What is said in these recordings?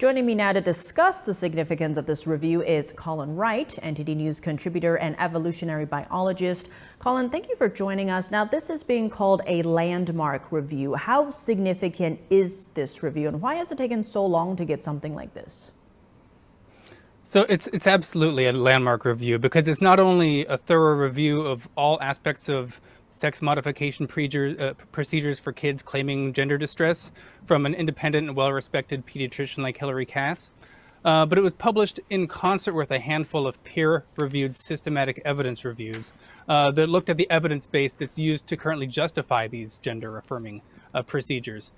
Joining me now to discuss the significance of this review is Colin Wright, NTD News contributor and evolutionary biologist. Colin, thank you for joining us. Now, this is being called a landmark review. How significant is this review, and why has it taken so long to get something like this? So it's absolutely a landmark review because it's not only a thorough review of all aspects of sex modification procedures for kids claiming gender distress from an independent and well-respected pediatrician like Hilary Cass, but it was published in concert with a handful of peer-reviewed systematic evidence reviews that looked at the evidence base that's used to currently justify these gender-affirming procedures.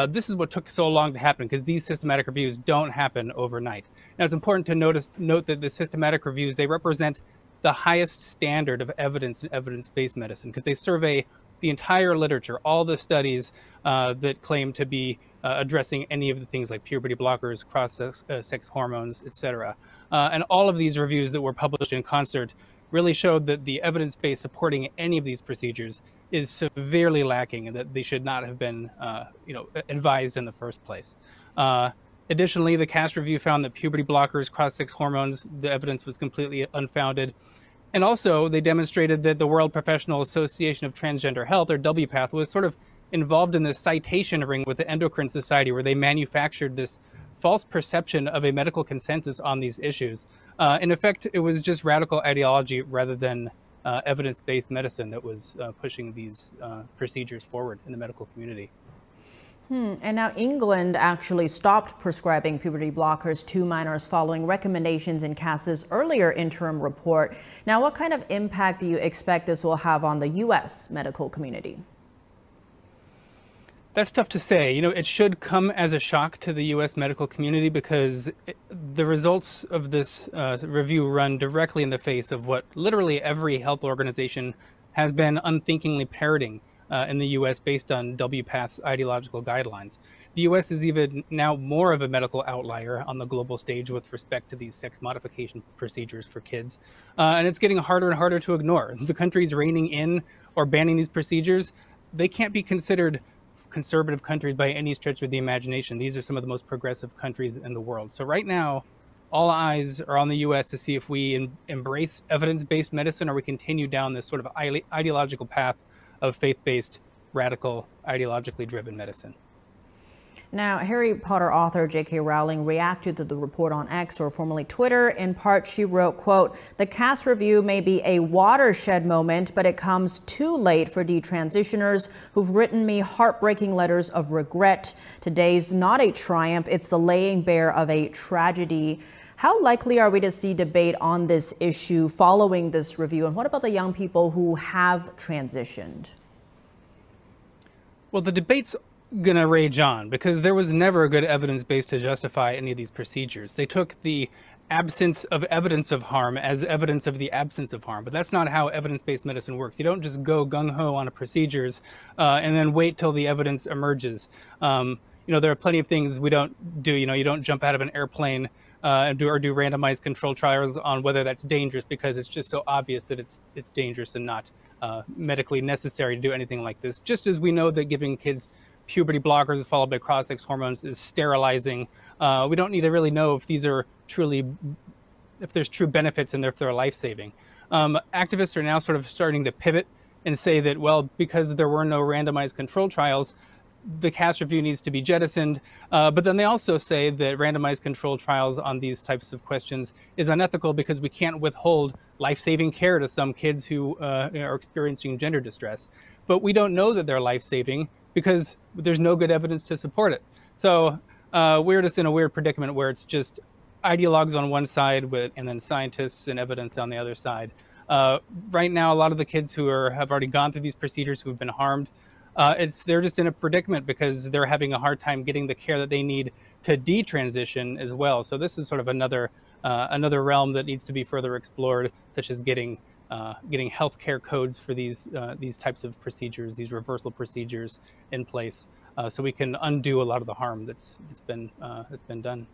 This is what took so long to happen because these systematic reviews don't happen overnight. Now, it's important to note that the systematic reviews, they represent the highest standard of evidence in evidence-based medicine because they survey the entire literature, all the studies that claim to be addressing any of the things like puberty blockers, cross-sex hormones, etc. And all of these reviews that were published in concert really showed that the evidence base supporting any of these procedures is severely lacking and that they should not have been advised in the first place. Additionally, the Cass review found that puberty blockers, cross-sex hormones, the evidence was completely unfounded. And also, they demonstrated that the World Professional Association of Transgender Health, or WPATH, was sort of involved in this citation ring with the Endocrine Society, where they manufactured this false perception of a medical consensus on these issues. In effect, it was just radical ideology rather than evidence-based medicine that was pushing these procedures forward in the medical community. And now England actually stopped prescribing puberty blockers to minors following recommendations in Cass's earlier interim report. Now, what kind of impact do you expect this will have on the U.S. medical community? That's tough to say. You know, it should come as a shock to the U.S. medical community because the results of this review run directly in the face of what literally every health organization has been unthinkingly parroting in the U.S. based on WPATH's ideological guidelines. The U.S. is even now more of a medical outlier on the global stage with respect to these sex modification procedures for kids. And it's getting harder and harder to ignore. The countries reining in or banning these procedures, they can't be considered conservative countries by any stretch of the imagination. These are some of the most progressive countries in the world. So right now, all eyes are on the U.S. to see if we embrace evidence-based medicine or we continue down this sort of ideological path of faith-based, radical, ideologically driven medicine. Now, Harry Potter author J.K. Rowling reacted to the report on X, or formerly Twitter. In part, she wrote, quote, "The Cass review may be a watershed moment, but it comes too late for detransitioners who've written me heartbreaking letters of regret. Today's not a triumph, it's the laying bare of a tragedy." How likely are we to see debate on this issue following this review? And what about the young people who have transitioned? Well, the debate's gonna rage on because there was never a good evidence base to justify any of these procedures. They took the absence of evidence of harm as evidence of the absence of harm, but that's not how evidence-based medicine works. You don't just go gung-ho on procedures and then wait till the evidence emerges. There are plenty of things we don't do. You don't jump out of an airplane and do randomized control trials on whether that's dangerous because it's just so obvious that it's dangerous and not medically necessary to do anything like this. Just as we know that giving kids puberty blockers followed by cross-sex hormones is sterilizing, we don't need to really know if these are if there's true benefits and if they're life-saving. Activists are now sort of starting to pivot and say that, well, because there were no randomized control trials, the Cass review needs to be jettisoned. But then they also say that randomized controlled trials on these types of questions is unethical because we can't withhold life-saving care to some kids who are experiencing gender distress. But we don't know that they're life-saving because there's no good evidence to support it. So we're just in a weird predicament where it's just ideologues on one side and then scientists and evidence on the other side. Right now, a lot of the kids who have already gone through these procedures who have been harmed, they're just in a predicament because they're having a hard time getting the care that they need to detransition as well. So this is sort of another realm that needs to be further explored, such as getting healthcare codes for these types of procedures, these reversal procedures in place, so we can undo a lot of the harm that's been done.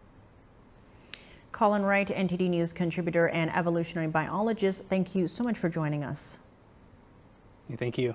Colin Wright, NTD News contributor and evolutionary biologist, thank you so much for joining us. Thank you.